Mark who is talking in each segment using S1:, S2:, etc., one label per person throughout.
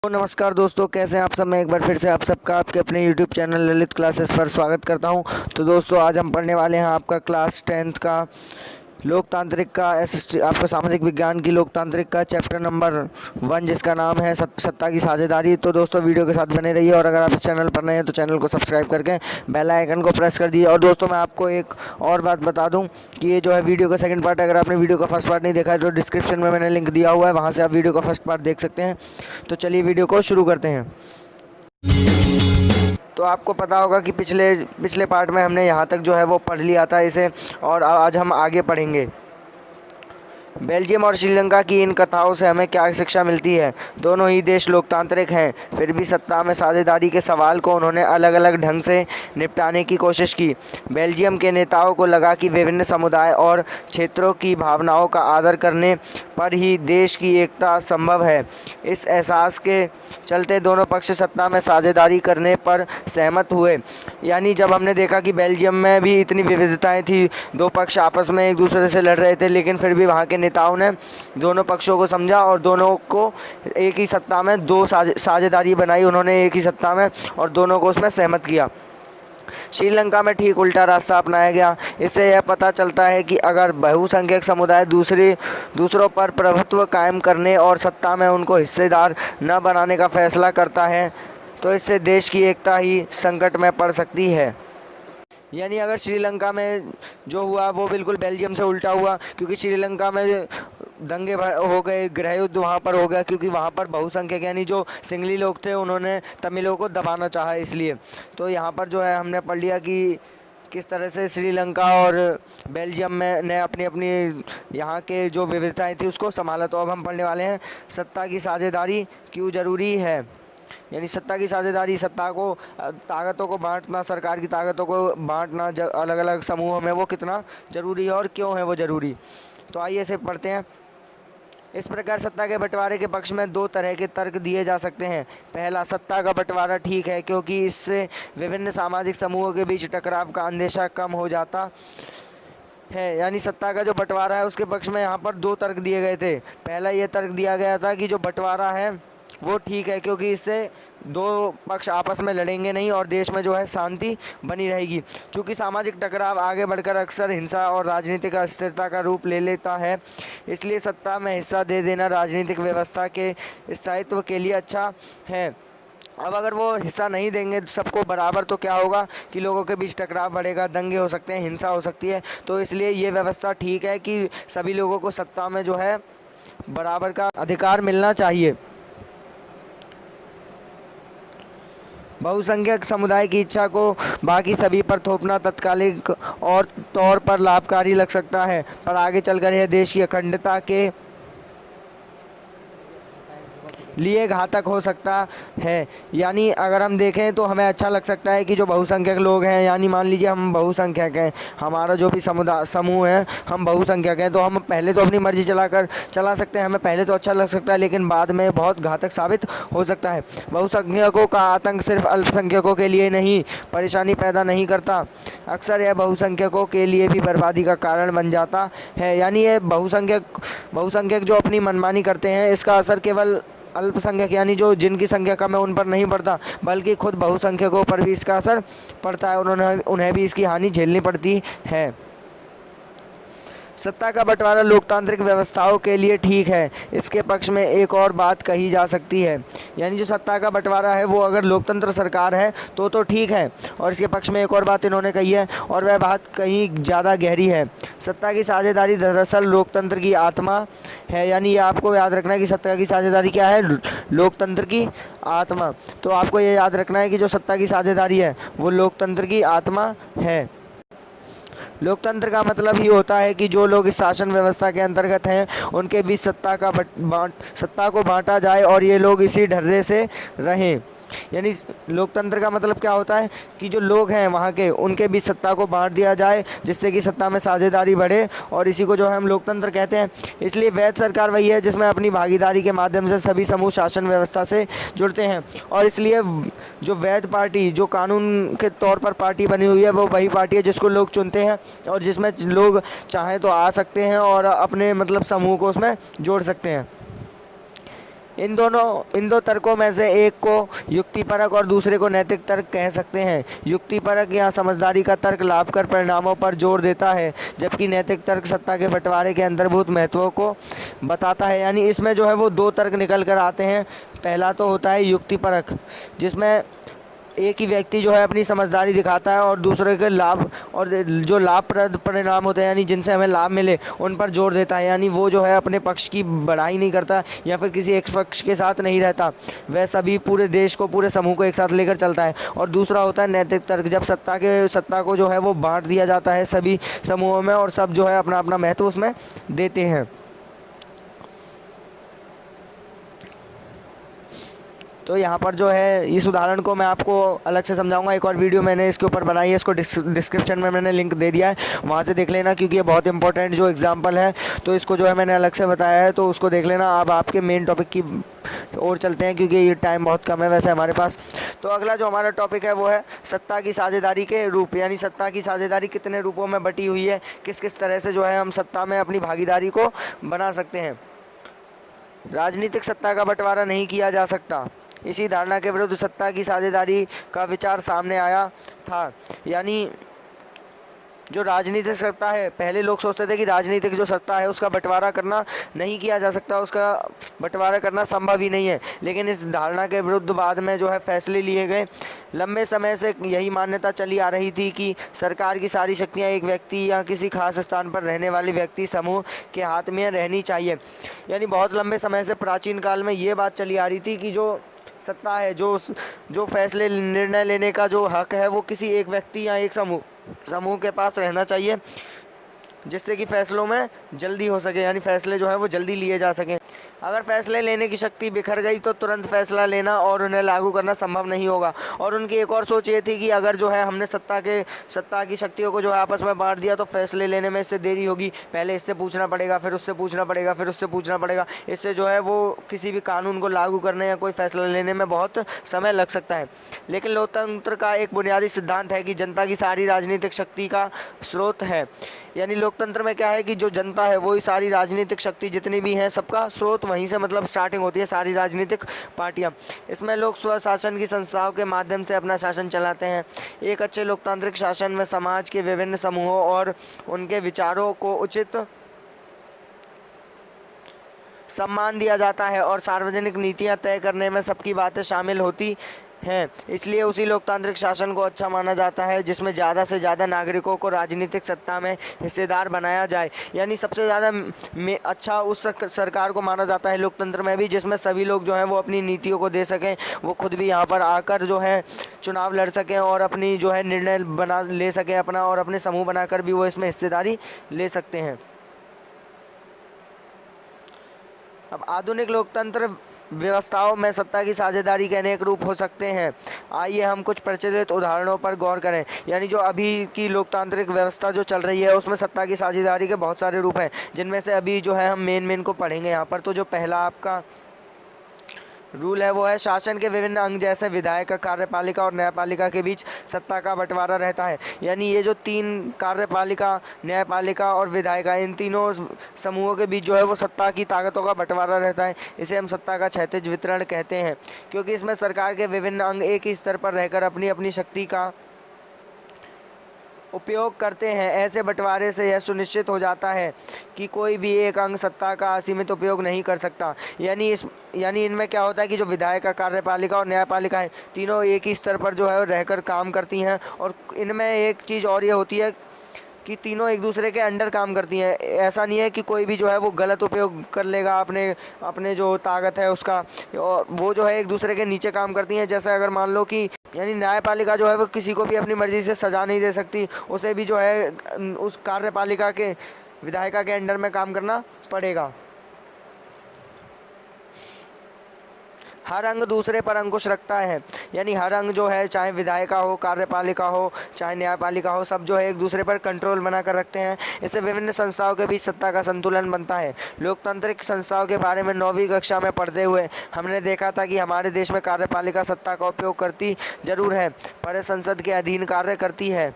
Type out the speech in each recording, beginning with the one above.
S1: तो नमस्कार दोस्तों, कैसे हैं आप सब। मैं एक बार फिर से आप सबका आपके अपने YouTube चैनल ललित क्लासेस पर स्वागत करता हूं। तो दोस्तों, आज हम पढ़ने वाले हैं आपका क्लास 10th का लोकतांत्रिक का आपका सामाजिक विज्ञान की लोकतांत्रिक का चैप्टर नंबर 1, जिसका नाम है सत्ता की साझेदारी। तो दोस्तों, वीडियो के साथ बने रहिए और अगर आप इस चैनल पर नए हैं तो चैनल को सब्सक्राइब करके बेल आइकन को प्रेस कर दीजिए। और दोस्तों, मैं आपको एक और बात बता दूं कि ये जो है वीडियो का सेकंड पार्ट, अगर आपने वीडियो का फर्स्ट पार्ट नहीं देखा है तो डिस्क्रिप्शन में मैंने लिंक दिया हुआ है, वहाँ से आप वीडियो का फर्स्ट पार्ट देख सकते हैं। तो चलिए वीडियो को शुरू करते हैं। तो आपको पता होगा कि पिछले पार्ट में हमने यहाँ तक जो है वो पढ़ लिया था इसे, और आज हम आगे पढ़ेंगे। बेल्जियम और श्रीलंका की इन कथाओं से हमें क्या शिक्षा मिलती है। दोनों ही देश लोकतांत्रिक हैं, फिर भी सत्ता में साझेदारी के सवाल को उन्होंने अलग अलग ढंग से निपटाने की कोशिश की। बेल्जियम के नेताओं को लगा कि विभिन्न समुदाय और क्षेत्रों की भावनाओं का आदर करने पर ही देश की एकता संभव है। इस एहसास के चलते दोनों पक्ष सत्ता में साझेदारी करने पर सहमत हुए। यानी जब हमने देखा कि बेल्जियम में भी इतनी विविधताएं थी, दो पक्ष आपस में एक दूसरे से लड़ रहे थे, लेकिन फिर भी वहाँ के नेताओं ने दोनों पक्षों को समझा और दोनों को एक ही सत्ता में दो साझेदारी बनाई उन्होंने एक ही सत्ता में, और दोनों को उसमें सहमत किया। श्रीलंका में ठीक उल्टा रास्ता अपनाया गया। इससे यह पता चलता है कि अगर बहुसंख्यक समुदाय दूसरों पर प्रभुत्व कायम करने और सत्ता में उनको हिस्सेदार न बनाने का फैसला करता है तो इससे देश की एकता ही संकट में पड़ सकती है। यानी अगर श्रीलंका में जो हुआ वो बिल्कुल बेल्जियम से उल्टा हुआ, क्योंकि श्रीलंका में दंगे हो गए, गृह युद्ध वहाँ पर हो गया, क्योंकि वहाँ पर बहुसंख्यक यानी जो सिंगली लोग थे उन्होंने तमिलों को दबाना चाहा इसलिए। तो यहाँ पर जो है हमने पढ़ लिया कि किस तरह से श्रीलंका और बेल्जियम में ने अपनी अपनी यहाँ के जो विविधताएं थी उसको संभाला। तो अब हम पढ़ने वाले हैं सत्ता की साझेदारी क्यों ज़रूरी है। यानी सत्ता की साझेदारी, सत्ता को, ताकतों को बांटना, सरकार की ताकतों को बांटना अलग अलग समूहों में, वो कितना ज़रूरी है और क्यों है वो ज़रूरी। तो आइए इसे पढ़ते हैं। इस प्रकार सत्ता के बंटवारे के पक्ष में दो तरह के तर्क दिए जा सकते हैं। पहला, सत्ता का बंटवारा ठीक है क्योंकि इससे विभिन्न सामाजिक समूहों के बीच टकराव का अंदेशा कम हो जाता है। यानी सत्ता का जो बंटवारा है उसके पक्ष में यहाँ पर दो तर्क दिए गए थे। पहला ये तर्क दिया गया था कि जो बंटवारा है वो ठीक है क्योंकि इससे दो पक्ष आपस में लड़ेंगे नहीं और देश में जो है शांति बनी रहेगी। चूँकि सामाजिक टकराव आगे बढ़कर अक्सर हिंसा और राजनीतिक अस्थिरता का रूप ले लेता है, इसलिए सत्ता में हिस्सा दे देना राजनीतिक व्यवस्था के स्थायित्व के लिए अच्छा है। अब अगर वो हिस्सा नहीं देंगे सबको बराबर तो क्या होगा कि लोगों के बीच टकराव बढ़ेगा, दंगे हो सकते हैं, हिंसा हो सकती है। तो इसलिए ये व्यवस्था ठीक है कि सभी लोगों को सत्ता में जो है बराबर का अधिकार मिलना चाहिए। बहुसंख्यक समुदाय की इच्छा को बाकी सभी पर थोपना तत्कालिक और तौर पर लाभकारी लग सकता है, पर आगे चलकर यह देश की अखंडता के लिए घातक हो सकता है। यानी अगर हम देखें तो हमें अच्छा लग सकता है कि जो बहुसंख्यक लोग हैं, यानी मान लीजिए हम बहुसंख्यक हैं, हमारा जो भी समूह है हम बहुसंख्यक हैं, तो हम पहले तो अपनी मर्जी चला सकते हैं, हमें पहले तो अच्छा लग सकता है, लेकिन बाद में बहुत घातक साबित हो सकता है। बहुसंख्यकों का आतंक सिर्फ अल्पसंख्यकों के लिए नहीं परेशानी पैदा नहीं करता, अक्सर यह बहुसंख्यकों के लिए भी बर्बादी का कारण बन जाता है। यानी ये बहुसंख्यक जो अपनी मनमानी करते हैं, इसका असर केवल अल्पसंख्यक यानी जो जिनकी संख्या कम है उन पर नहीं पड़ता, बल्कि खुद बहुसंख्यकों पर भी इसका असर पड़ता है, उन्हें भी इसकी हानि झेलनी पड़ती है। सत्ता का बंटवारा लोकतांत्रिक व्यवस्थाओं के लिए ठीक है। इसके पक्ष में एक और बात कही जा सकती है। यानी जो सत्ता का बंटवारा है वो अगर लोकतंत्र सरकार है तो ठीक है, और इसके पक्ष में एक और बात इन्होंने कही है और वह बात कहीं ज़्यादा गहरी है। सत्ता की साझेदारी दरअसल लोकतंत्र की आत्मा है। यानी ये आपको याद रखना है कि सत्ता की साझेदारी क्या है, लोकतंत्र की आत्मा। तो आपको ये याद रखना है कि जो सत्ता की साझेदारी है वो लोकतंत्र की आत्मा है। लोकतंत्र का मतलब ही होता है कि जो लोग इस शासन व्यवस्था के अंतर्गत हैं उनके बीच सत्ता को बांटा जाए और ये लोग इसी ढर्रे से रहें। यानी लोकतंत्र का मतलब क्या होता है कि जो लोग हैं वहाँ के उनके बीच सत्ता को बांट दिया जाए, जिससे कि सत्ता में साझेदारी बढ़े, और इसी को जो है हम लोकतंत्र कहते हैं। इसलिए वैध सरकार वही है जिसमें अपनी भागीदारी के माध्यम से सभी समूह शासन व्यवस्था से जुड़ते हैं, और इसलिए जो वैध पार्टी, जो कानून के तौर पर पार्टी बनी हुई है, वो वही पार्टी है जिसको लोग चुनते हैं और जिसमें लोग चाहें तो आ सकते हैं और अपने मतलब समूह को उसमें जोड़ सकते हैं। इन दो तर्कों में से एक को युक्तिपरक और दूसरे को नैतिक तर्क कह सकते हैं। युक्तिपरक या समझदारी का तर्क लाभकर परिणामों पर जोर देता है, जबकि नैतिक तर्क सत्ता के बंटवारे के अंतर्भूत महत्व को बताता है। यानी इसमें जो है वो दो तर्क निकल कर आते हैं। पहला तो होता है युक्तिपरक, जिसमें एक ही व्यक्ति जो है अपनी समझदारी दिखाता है और दूसरे के लाभ और जो लाभप्रद परिणाम होते हैं यानी जिनसे हमें लाभ मिले उन पर जोर देता है। यानी वो जो है अपने पक्ष की बढ़ाई नहीं करता या फिर किसी एक पक्ष के साथ नहीं रहता, वह सभी पूरे देश को, पूरे समूह को एक साथ लेकर चलता है। और दूसरा होता है नैतिक तर्क, जब सत्ता को जो है वो बांट दिया जाता है सभी समूहों में और सब जो है अपना अपना महत्व उसमें देते हैं। तो यहाँ पर जो है इस उदाहरण को मैं आपको अलग से समझाऊंगा। एक और वीडियो मैंने इसके ऊपर बनाई है, इसको डिस्क्रिप्शन में मैंने लिंक दे दिया है, वहाँ से देख लेना, क्योंकि ये बहुत इंपॉर्टेंट जो एग्जांपल है तो इसको जो है मैंने अलग से बताया है, तो उसको देख लेना। अब आपके मेन टॉपिक की ओर चलते हैं, क्योंकि ये टाइम बहुत कम है वैसे हमारे पास। तो अगला जो हमारा टॉपिक है वो है सत्ता की साझेदारी के रूप, यानी सत्ता की साझेदारी कितने रूपों में बटी हुई है, किस किस तरह से जो है हम सत्ता में अपनी भागीदारी को बना सकते हैं। राजनीतिक सत्ता का बंटवारा नहीं किया जा सकता, इसी धारणा के विरुद्ध सत्ता की साझेदारी का विचार सामने आया था। यानी जो राजनीतिक सत्ता है, पहले लोग सोचते थे कि राजनीतिक जो सत्ता है उसका बंटवारा करना नहीं किया जा सकता, उसका बंटवारा करना संभव ही नहीं है, लेकिन इस धारणा के विरुद्ध बाद में जो है फैसले लिए गए। लंबे समय से यही मान्यता चली आ रही थी कि सरकार की सारी शक्तियां एक व्यक्ति या किसी खास स्थान पर रहने वाले व्यक्ति समूह के हाथ में रहनी चाहिए। यानी बहुत लंबे समय से, प्राचीन काल में ये बात चली आ रही थी कि जो सत्ता है, जो फैसले निर्णय लेने का जो हक है वो किसी एक व्यक्ति या एक समूह के पास रहना चाहिए, जिससे कि फैसलों में जल्दी हो सके, यानी फैसले जो है वो जल्दी लिए जा सकें। अगर फैसले लेने की शक्ति बिखर गई तो तुरंत फैसला लेना और उन्हें लागू करना संभव नहीं होगा। और उनकी एक और सोच ये थी कि अगर जो है हमने सत्ता की शक्तियों को जो है आपस में बांट दिया तो फैसले लेने में इससे देरी होगी, पहले इससे पूछना पड़ेगा, फिर उससे पूछना पड़ेगा, फिर उससे पूछना पड़ेगा, इससे जो है वो किसी भी कानून को लागू करने या कोई फैसला लेने में बहुत समय लग सकता है। लेकिन लोकतंत्र का एक बुनियादी सिद्धांत है कि जनता की सारी राजनीतिक शक्ति का स्रोत है। यानी लोकतंत्र में क्या है कि जो जनता है वही सारी राजनीतिक शक्ति जितनी भी हैं सबका स्रोत वहीं से मतलब स्टार्टिंग होती है, सारी राजनीतिक पार्टियां। इसमें लोग स्वशासन की संस्थाओं के माध्यम से अपना शासन चलाते हैं। एक अच्छे लोकतांत्रिक शासन में समाज के विभिन्न समूहों और उनके विचारों को उचित सम्मान दिया जाता है और सार्वजनिक नीतियां तय करने में सबकी बातें शामिल होती हैं। इसलिए उसी लोकतांत्रिक शासन को अच्छा माना जाता है जिसमें ज़्यादा से ज़्यादा नागरिकों को राजनीतिक सत्ता में हिस्सेदार बनाया जाए। यानी सबसे ज़्यादा अच्छा उस सरकार को माना जाता है लोकतंत्र में भी जिसमें सभी लोग जो हैं वो अपनी नीतियों को दे सकें, वो खुद भी यहाँ पर आकर जो है चुनाव लड़ सकें और अपनी जो है निर्णय बना ले सकें अपना, और अपने समूह बनाकर भी वो इसमें हिस्सेदारी ले सकते हैं। अब आधुनिक लोकतंत्र व्यवस्थाओं में सत्ता की साझेदारी के अनेक रूप हो सकते हैं। आइए हम कुछ प्रचलित उदाहरणों पर गौर करें। यानी जो अभी की लोकतांत्रिक व्यवस्था जो चल रही है उसमें सत्ता की साझेदारी के बहुत सारे रूप हैं, जिनमें से अभी जो है हम मेन को पढ़ेंगे यहाँ पर। तो जो पहला आपका रूल है वो है शासन के विभिन्न अंग जैसे विधायक, कार्यपालिका और न्यायपालिका के बीच सत्ता का बंटवारा रहता है। यानी ये जो तीन, कार्यपालिका, न्यायपालिका और विधायिका, इन तीनों समूहों के बीच जो है वो सत्ता की ताकतों का बंटवारा रहता है। इसे हम सत्ता का क्षैतिज वितरण कहते हैं, क्योंकि इसमें सरकार के विभिन्न अंग एक ही स्तर पर रहकर अपनी अपनी शक्ति का उपयोग करते हैं। ऐसे बंटवारे से यह सुनिश्चित हो जाता है कि कोई भी एक अंग सत्ता का असीमित उपयोग नहीं कर सकता। यानी इनमें क्या होता है कि जो विधायक, कार्यपालिका और न्यायपालिका है, तीनों एक ही स्तर पर जो है रहकर काम करती हैं। और इनमें एक चीज़ और ये होती है कि तीनों एक दूसरे के अंडर काम करती हैं। ऐसा नहीं है कि कोई भी जो है वो गलत उपयोग कर लेगा अपने जो ताकत है उसका, और वो जो है एक दूसरे के नीचे काम करती हैं। जैसे अगर मान लो कि यानी न्यायपालिका जो है वो किसी को भी अपनी मर्ज़ी से सज़ा नहीं दे सकती, उसे भी जो है उस कार्यपालिका के, विधायिका के अंडर में काम करना पड़ेगा। हर अंग दूसरे पर अंकुश रखता है, यानी हर अंग जो है, चाहे विधायिका हो, कार्यपालिका हो, चाहे न्यायपालिका हो, सब जो है एक दूसरे पर कंट्रोल बनाकर रखते हैं। इससे विभिन्न संस्थाओं के बीच सत्ता का संतुलन बनता है। लोकतांत्रिक संस्थाओं के बारे में 9वीं कक्षा में पढ़ते हुए हमने देखा था कि हमारे देश में कार्यपालिका सत्ता का उपयोग करती जरूर है, पर संसद के अधीन कार्य करती है।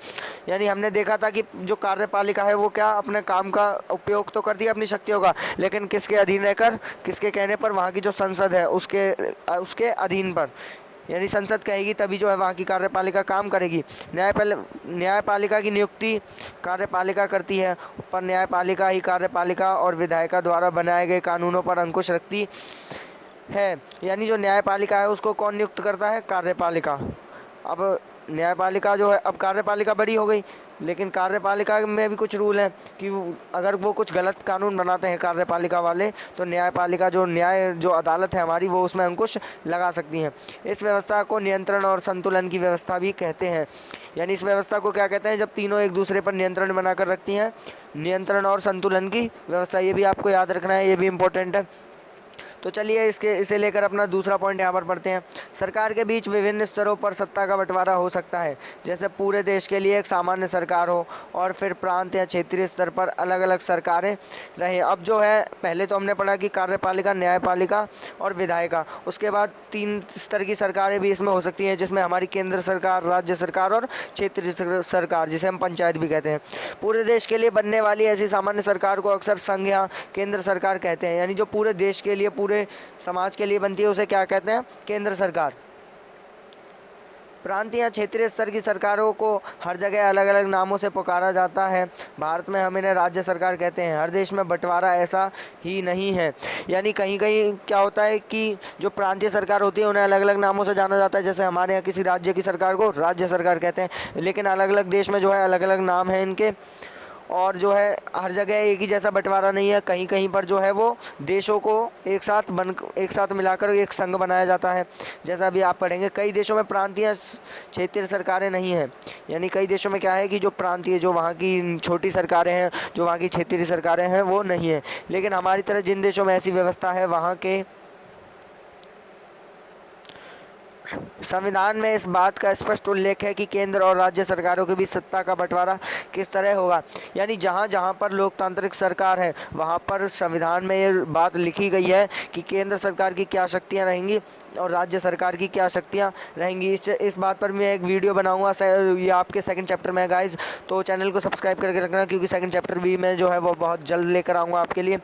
S1: यानी हमने देखा था कि जो कार्यपालिका है वो क्या अपने काम का उपयोग तो करती है अपनी शक्तियों का, लेकिन किसके अधीन रहकर, किसके कहने पर, वहाँ की जो संसद है उसके अधीन पर, यानी संसद कहेगी तभी जो है वहाँ की कार्यपालिका काम करेगी। न्यायपालिका की नियुक्ति कार्यपालिका करती है, पर न्यायपालिका ही कार्यपालिका और विधायिका द्वारा बनाए गए कानूनों पर अंकुश रखती है। यानी जो न्यायपालिका है उसको कौन नियुक्त करता है? कार्यपालिका। अब न्यायपालिका जो है, अब कार्यपालिका बड़ी हो गई, लेकिन कार्यपालिका में भी कुछ रूल हैं कि अगर वो कुछ गलत कानून बनाते हैं कार्यपालिका वाले, तो न्यायपालिका जो अदालत है हमारी, वो उसमें अंकुश लगा सकती हैं। इस व्यवस्था को नियंत्रण और संतुलन की व्यवस्था भी कहते हैं। यानी इस व्यवस्था को क्या कहते हैं? जब तीनों एक दूसरे पर नियंत्रण बनाकर रखती हैं, नियंत्रण और संतुलन की व्यवस्था। ये भी आपको याद रखना है, ये भी इम्पोर्टेंट है। तो चलिए इसे लेकर अपना दूसरा पॉइंट यहाँ पर पढ़ते हैं। सरकार के बीच विभिन्न स्तरों पर सत्ता का बंटवारा हो सकता है, जैसे पूरे देश के लिए एक सामान्य सरकार हो और फिर प्रांत या क्षेत्रीय स्तर पर अलग अलग सरकारें रहें। अब जो है, पहले तो हमने पढ़ा कि कार्यपालिका, न्यायपालिका और विधायिका, उसके बाद 3 स्तर की सरकारें भी इसमें हो सकती हैं, जिसमें हमारी केंद्र सरकार, राज्य सरकार और क्षेत्रीय सरकार, जिसे हम पंचायत भी कहते हैं। पूरे देश के लिए बनने वाली ऐसी सामान्य सरकार को अक्सर संघ या केंद्र सरकार कहते हैं। यानी जो पूरे देश के लिए, पूरे समाज के लिए बनती है, उसे क्या कहते हैं? केंद्र सरकार। प्रांतीय या क्षेत्रीय स्तर की सरकारों को हर जगह अलग अलग नामों से पुकारा जाता है। भारत में हम इन्हें राज्य सरकार कहते हैं। हर देश में बंटवारा ऐसा ही नहीं है, यानी कहीं कहीं क्या होता है कि जो प्रांतीय सरकार होती है उन्हें अलग अलग नामों से जाना जाता है। जैसे हमारे यहाँ किसी राज्य की सरकार को राज्य सरकार कहते हैं, लेकिन अलग अलग देश में जो है अलग अलग नाम है इनके, और जो है हर जगह एक ही जैसा बंटवारा नहीं है। कहीं कहीं पर जो है वो देशों को एक साथ मिलाकर एक संघ बनाया जाता है। जैसा अभी आप पढ़ेंगे, कई देशों में प्रांतीय क्षेत्रीय सरकारें नहीं हैं। यानी कई देशों में क्या है कि जो प्रांतीय, जो वहाँ की छोटी सरकारें हैं, जो वहाँ की क्षेत्रीय सरकारें हैं, वो नहीं है। लेकिन हमारी तरह जिन देशों में ऐसी व्यवस्था है, वहाँ के संविधान में इस बात का स्पष्ट उल्लेख है कि केंद्र और राज्य सरकारों के बीच सत्ता का बंटवारा किस तरह होगा। यानी जहाँ जहाँ पर लोकतांत्रिक सरकार है, वहाँ पर संविधान में ये बात लिखी गई है कि केंद्र सरकार की क्या शक्तियाँ रहेंगी और राज्य सरकार की क्या शक्तियाँ रहेंगी। इस बात पर मैं एक वीडियो बनाऊंगा, ये आपके सेकंड चैप्टर में गाइस, तो चैनल को सब्सक्राइब करके रखना, क्योंकि सेकंड चैप्टर भी मैं जो है वो बहुत जल्द लेकर आऊँगा आपके लिए।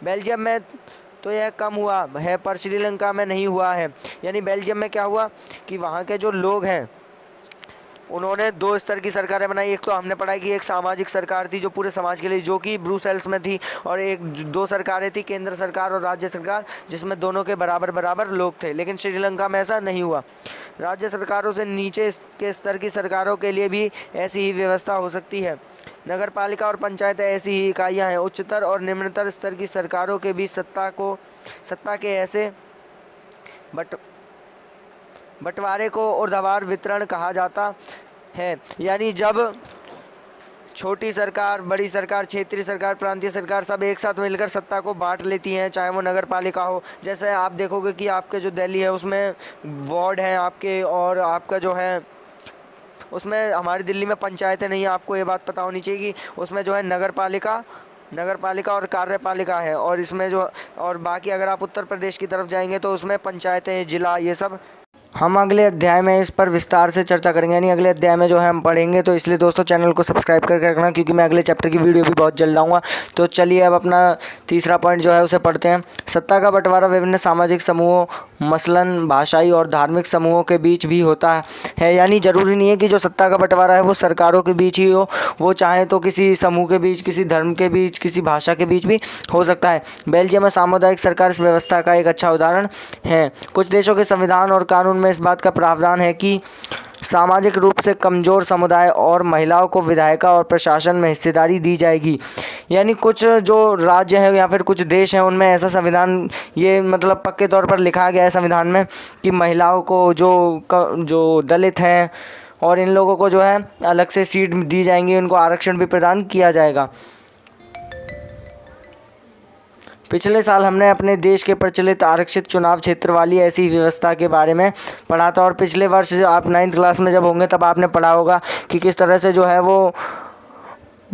S1: बेल्जियम में तो यह कम हुआ है, पर श्रीलंका में नहीं हुआ है। यानी बेल्जियम में क्या हुआ कि वहाँ के जो लोग हैं उन्होंने 2 स्तर की सरकारें बनाई। एक तो हमने पढ़ा कि एक सामाजिक सरकार थी जो पूरे समाज के लिए, जो कि ब्रुसेल्स में थी, और 2 सरकारें थी, केंद्र सरकार और राज्य सरकार, जिसमें दोनों के बराबर बराबर लोग थे। लेकिन श्रीलंका में ऐसा नहीं हुआ। राज्य सरकारों से नीचे के स्तर की सरकारों के लिए भी ऐसी ही व्यवस्था हो सकती है। नगर पालिका और पंचायतें ऐसी ही इकाइयाँ हैं। उच्चतर और निम्नतर स्तर की सरकारों के बीच सत्ता के ऐसे बंटवारे को ऊर्ध्वाधर वितरण कहा जाता है। यानी जब छोटी सरकार, बड़ी सरकार, क्षेत्रीय सरकार, प्रांतीय सरकार सब एक साथ मिलकर सत्ता को बांट लेती हैं, चाहे वो नगर पालिका हो। जैसे आप देखोगे कि आपके जो दिल्ली है उसमें वार्ड हैं आपके, और आपका जो है उसमें, हमारी दिल्ली में पंचायतें नहीं है। आपको ये बात पता होनी चाहिए कि उसमें जो है नगर पालिका और कार्यपालिका है, और इसमें जो, और बाकी अगर आप उत्तर प्रदेश की तरफ जाएंगे तो उसमें पंचायतें, जिला, ये सब। हम अगले अध्याय में इस पर विस्तार से चर्चा करेंगे, यानी अगले अध्याय में जो है हम पढ़ेंगे। तो इसलिए दोस्तों चैनल को सब्सक्राइब करके रखना, क्योंकि मैं अगले चैप्टर की वीडियो भी बहुत जल्द लाऊंगा। तो चलिए अब अपना तीसरा पॉइंट जो है उसे पढ़ते हैं। सत्ता का बंटवारा विभिन्न सामाजिक समूहों, मसलन भाषाई और धार्मिक समूहों के बीच भी होता है। यानी ज़रूरी नहीं है कि जो सत्ता का बंटवारा है वो सरकारों के बीच ही हो, वो चाहे तो किसी समूह के बीच, किसी धर्म के बीच, किसी भाषा के बीच भी हो सकता है। बेल्जियम में सामुदायिक सरकार इस व्यवस्था का एक अच्छा उदाहरण है। कुछ देशों के संविधान और कानून में इस बात का प्रावधान है कि सामाजिक रूप से कमज़ोर समुदाय और महिलाओं को विधायिका और प्रशासन में हिस्सेदारी दी जाएगी। यानी कुछ जो राज्य हैं या फिर कुछ देश हैं उनमें ऐसा संविधान, ये मतलब पक्के तौर पर लिखा गया है संविधान में कि महिलाओं को, जो दलित हैं और इन लोगों को जो है अलग से सीट दी जाएंगी, उनको आरक्षण भी प्रदान किया जाएगा। पिछले साल हमने अपने देश के प्रचलित आरक्षित चुनाव क्षेत्र वाली ऐसी व्यवस्था के बारे में पढ़ा था, और पिछले वर्ष जो आप 9th क्लास में जब होंगे तब आपने पढ़ा होगा कि किस तरह से जो है वो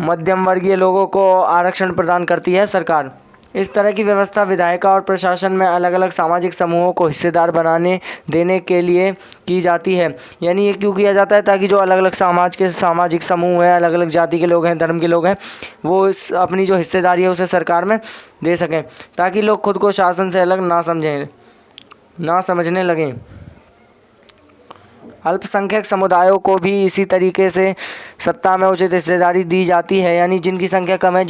S1: मध्यम वर्गीय लोगों को आरक्षण प्रदान करती है सरकार। इस तरह की व्यवस्था विधायिका और प्रशासन में अलग अलग सामाजिक समूहों को हिस्सेदार बनाने देने के लिए की जाती है। यानी ये क्यों किया जाता है? ताकि जो अलग अलग सामाजिक समूह हैं, अलग अलग जाति के लोग हैं, धर्म के लोग हैं, वो इस अपनी जो हिस्सेदारी है उसे सरकार में दे सकें, ताकि लोग खुद को शासन से अलग ना समझने लगें। अल्पसंख्यक समुदायों को भी इसी तरीके से सत्ता में उचित हिस्सेदारी दी जाती है। यानी जिनकी संख्या कम है,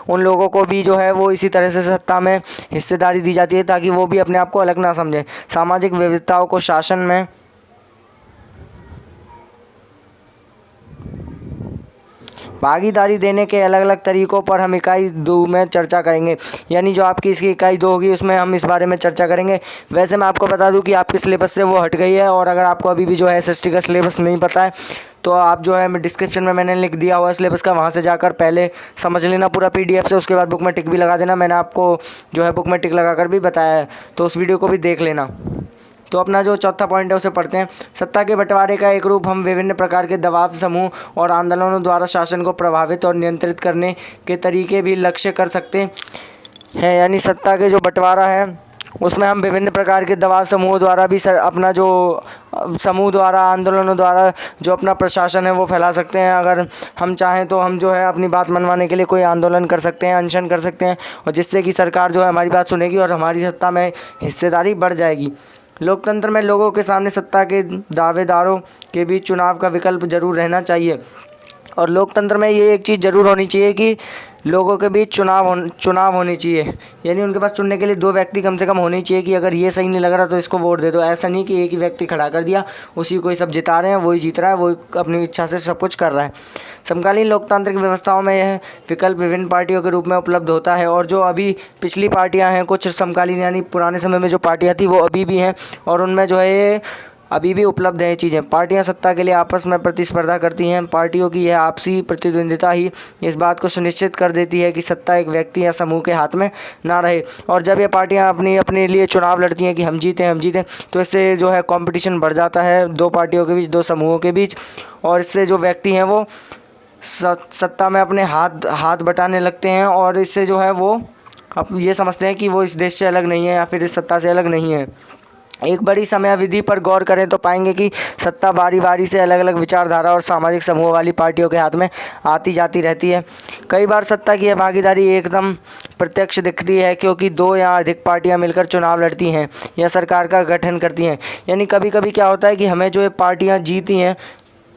S1: उन लोगों को भी जो है वो इसी तरह से सत्ता में हिस्सेदारी दी जाती है, ताकि वो भी अपने आप को अलग ना समझें। सामाजिक विविधताओं को शासन में भागीदारी देने के अलग अलग तरीकों पर हम इकाई 2 में चर्चा करेंगे। यानी जो आपकी इसकी इकाई 2 होगी उसमें हम इस बारे में चर्चा करेंगे। वैसे मैं आपको बता दूं कि आपके सिलेबस से वो हट गई है, और अगर आपको अभी भी जो है SST का सिलेबस नहीं पता है तो आप जो है मैं डिस्क्रिप्शन में मैंने लिख दिया हुआ है सिलेबस का, वहाँ से जाकर पहले समझ लेना पूरा PDF से, उसके बाद बुक में टिक भी लगा देना। मैंने आपको जो है बुक में टिक लगा कर भी बताया है, तो उस वीडियो को भी देख लेना। तो अपना जो चौथा पॉइंट है उसे पढ़ते हैं। सत्ता के बंटवारे का एक रूप हम विभिन्न प्रकार के दबाव समूह और आंदोलनों द्वारा शासन को प्रभावित और नियंत्रित करने के तरीके भी लक्ष्य कर सकते हैं। यानी सत्ता के जो बंटवारा है उसमें हम विभिन्न प्रकार के दबाव समूहों द्वारा भी अपना जो समूह द्वारा, आंदोलनों द्वारा जो अपना प्रशासन है वो फैला सकते हैं। अगर हम चाहें तो हम जो है अपनी बात मनवाने के लिए कोई आंदोलन कर सकते हैं, अनशन कर सकते हैं, और जिससे कि सरकार जो है हमारी बात सुनेगी और हमारी सत्ता में हिस्सेदारी बढ़ जाएगी। लोकतंत्र में लोगों के सामने सत्ता के दावेदारों के बीच चुनाव का विकल्प जरूर रहना चाहिए, और लोकतंत्र में ये एक चीज़ ज़रूर होनी चाहिए कि लोगों के बीच चुनाव होनी चाहिए। यानी उनके पास चुनने के लिए 2 व्यक्ति कम से कम होने चाहिए कि अगर ये सही नहीं लग रहा तो इसको वोट दे दो। ऐसा नहीं कि एक ही व्यक्ति खड़ा कर दिया, उसी को ही सब जिता रहे हैं, वही जीत रहा है, वही अपनी इच्छा से सब कुछ कर रहा है। समकालीन लोकतांत्रिक व्यवस्थाओं में यह विकल्प विभिन्न पार्टियों के रूप में उपलब्ध होता है, और जो अभी पिछली पार्टियां हैं, कुछ समकालीन यानी पुराने समय में जो पार्टियां थी वो अभी भी हैं, और उनमें जो है ये अभी भी उपलब्ध है ये चीज़ें। पार्टियां सत्ता के लिए आपस में प्रतिस्पर्धा करती हैं। पार्टियों की यह आपसी प्रतिद्वंदिता ही इस बात को सुनिश्चित कर देती है कि सत्ता एक व्यक्ति या समूह के हाथ में ना रहे। और जब ये पार्टियां अपने लिए चुनाव लड़ती हैं कि हम जीतें, तो इससे जो है कंपटीशन बढ़ जाता है 2 पार्टियों के बीच, 2 समूहों के बीच, और इससे जो व्यक्ति हैं वो सत्ता में अपने हाथ बटाने लगते हैं, और इससे जो है वो अब ये समझते हैं कि वो इस देश से अलग नहीं है या फिर इस सत्ता से अलग नहीं है। एक बड़ी समयावधि पर गौर करें तो पाएंगे कि सत्ता बारी बारी से अलग अलग विचारधारा और सामाजिक समूह वाली पार्टियों के हाथ में आती जाती रहती है। कई बार सत्ता की यह भागीदारी एकदम प्रत्यक्ष दिखती है, क्योंकि 2 या अधिक पार्टियां मिलकर चुनाव लड़ती हैं या सरकार का गठन करती हैं। यानी कभी कभी क्या होता है कि हमें जो ये पार्टियाँ जीती हैं,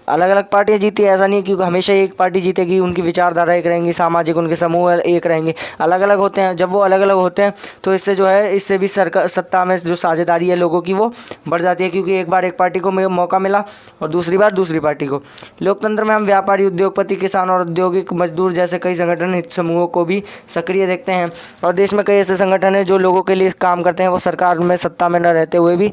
S1: अलग अलग पार्टियाँ जीती है, ऐसा नहीं है क्योंकि हमेशा एक पार्टी जीतेगी, उनकी विचारधारा एक रहेंगी, सामाजिक उनके समूह एक रहेंगे, अलग अलग होते हैं। जब वो अलग अलग होते हैं तो इससे जो है इससे भी सरकार सत्ता में जो साझेदारी है लोगों की वो बढ़ जाती है, क्योंकि एक बार एक पार्टी को मौका मिला और दूसरी बार दूसरी पार्टी को। लोकतंत्र में हम व्यापारी, उद्योगपति, किसान और औद्योगिक मजदूर जैसे कई संगठन हित समूहों को भी सक्रिय देखते हैं, और देश में कई ऐसे संगठन हैं जो लोगों के लिए काम करते हैं। वो सरकार में सत्ता में न रहते हुए भी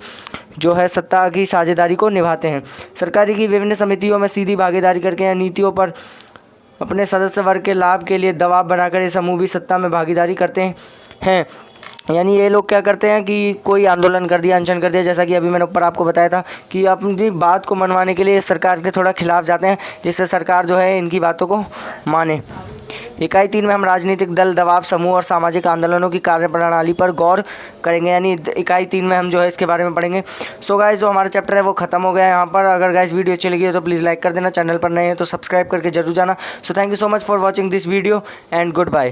S1: जो है सत्ता की साझेदारी को निभाते हैं। सरकारी की विभिन्न समितियों में सीधी भागीदारी करके या नीतियों पर अपने सदस्य वर्ग के लाभ के लिए दबाव बनाकर ये समूह भी सत्ता में भागीदारी करते हैं। यानी ये लोग क्या करते हैं कि कोई आंदोलन कर दिया, अनशन कर दिया, जैसा कि अभी मैंने ऊपर आपको बताया था कि अपनी बात को मनवाने के लिए सरकार के थोड़ा खिलाफ जाते हैं, जिससे सरकार जो है इनकी बातों को माने। इकाई 3 में हम राजनीतिक दल, दबाव समूह और सामाजिक आंदोलनों की कार्यप्रणाली पर गौर करेंगे। यानी इकाई 3 में हम जो है इसके बारे में पढ़ेंगे। सो गाइस, जो हमारा चैप्टर है वो खत्म हो गया है यहाँ पर। अगर गाइस वीडियो अच्छी लगी हो तो प्लीज़ लाइक कर देना, चैनल पर नए हैं तो सब्सक्राइब करके जरूर जाना। So thank you so much for watching this video and good bye.